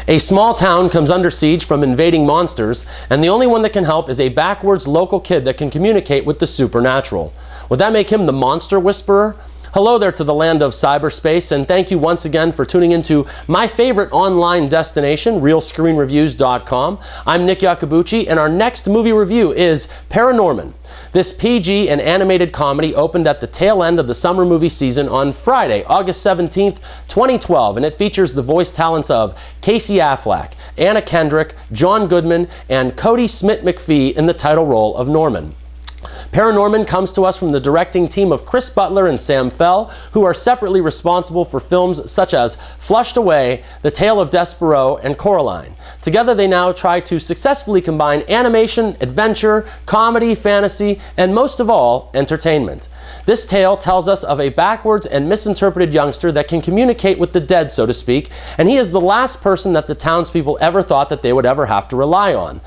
A small town comes under siege from invading monsters, and the only one that can help is a backwards local kid that can communicate with the supernatural. Would that make him the monster whisperer? Hello there to the land of cyberspace, and thank you once again for tuning into my favorite online destination, RealScreenReviews.com. I'm Nick Iacobucci, and our next movie review is ParaNorman. This PG and animated comedy opened at the tail end of the summer movie season on Friday, August 17th, 2012, and it features the voice talents of Casey Affleck, Anna Kendrick, John Goodman, and Kodi Smit-McPhee in the title role of Norman. ParaNorman comes to us from the directing team of Chris Butler and Sam Fell, who are separately responsible for films such as Flushed Away, The Tale of Despereaux, and Coraline. Together they now try to successfully combine animation, adventure, comedy, fantasy, and most of all, entertainment. This tale tells us of a backwards and misinterpreted youngster that can communicate with the dead, so to speak, and he is the last person that the townspeople ever thought that they would ever have to rely on.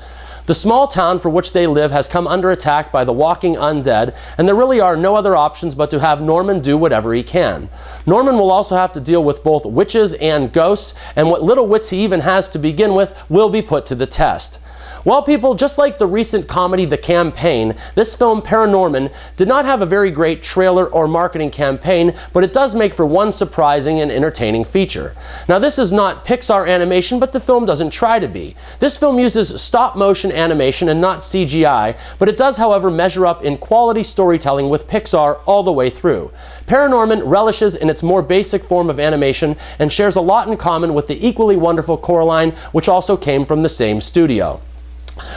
The small town for which they live has come under attack by the walking undead, and there really are no other options but to have Norman do whatever he can. Norman will also have to deal with both witches and ghosts, and what little wits he even has to begin with will be put to the test. Well, people, just like the recent comedy The Campaign, this film ParaNorman did not have a very great trailer or marketing campaign, but it does make for one surprising and entertaining feature. Now, this is not Pixar animation, but the film doesn't try to be. This film uses stop-motion animation and not CGI, but it does, however, measure up in quality storytelling with Pixar all the way through. ParaNorman relishes in its more basic form of animation and shares a lot in common with the equally wonderful Coraline, which also came from the same studio.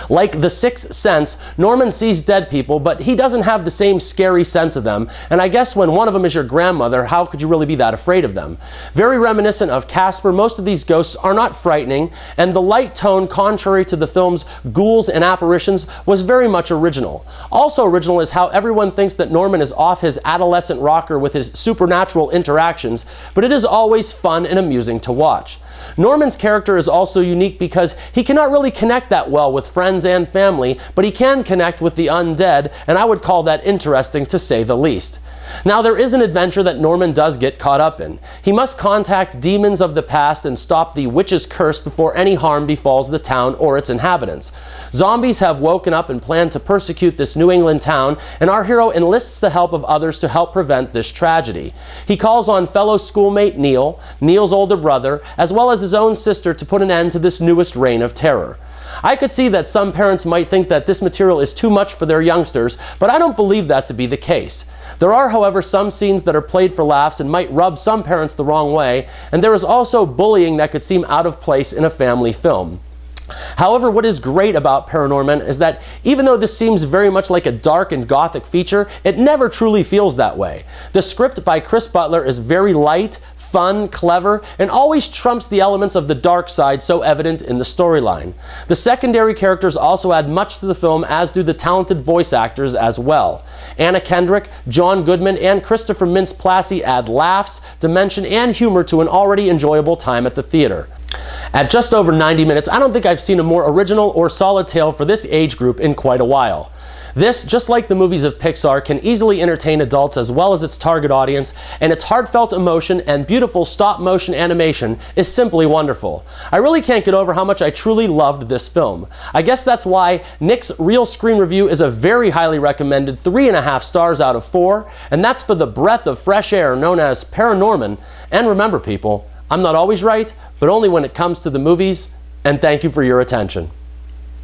Like The Sixth Sense, Norman sees dead people, but he doesn't have the same scary sense of them, and I guess when one of them is your grandmother, how could you really be that afraid of them? Very reminiscent of Casper, most of these ghosts are not frightening, and the light tone, contrary to the film's ghouls and apparitions, was very much original. Also original is how everyone thinks that Norman is off his adolescent rocker with his supernatural interactions, but it is always fun and amusing to watch. Norman's character is also unique because he cannot really connect that well with friends and family, but he can connect with the undead, and I would call that interesting to say the least. Now, there is an adventure that Norman does get caught up in. He must contact demons of the past and stop the witch's curse before any harm befalls the town or its inhabitants. Zombies have woken up and plan to persecute this New England town, and our hero enlists the help of others to help prevent this tragedy. He calls on fellow schoolmate Neil, Neil's older brother, as well as his own sister to put an end to this newest reign of terror. I could see that some parents might think that this material is too much for their youngsters, but I don't believe that to be the case. There are, however, some scenes that are played for laughs and might rub some parents the wrong way, and there is also bullying that could seem out of place in a family film. However, what is great about ParaNorman is that even though this seems very much like a dark and gothic feature, it never truly feels that way. The script by Chris Butler is very light, fun, clever, and always trumps the elements of the dark side so evident in the storyline. The secondary characters also add much to the film, as do the talented voice actors as well. Anna Kendrick, John Goodman, and Christopher Mintz-Plasse add laughs, dimension, and humor to an already enjoyable time at the theater. At just over 90 minutes, I don't think I've seen a more original or solid tale for this age group in quite a while. This, just like the movies of Pixar, can easily entertain adults as well as its target audience, and its heartfelt emotion and beautiful stop-motion animation is simply wonderful. I really can't get over how much I truly loved this film. I guess that's why Nick's Real Screen Review is a very highly recommended 3.5 stars out of 4, and that's for the breath of fresh air known as ParaNorman. And remember, people, I'm not always right, but only when it comes to the movies, and thank you for your attention.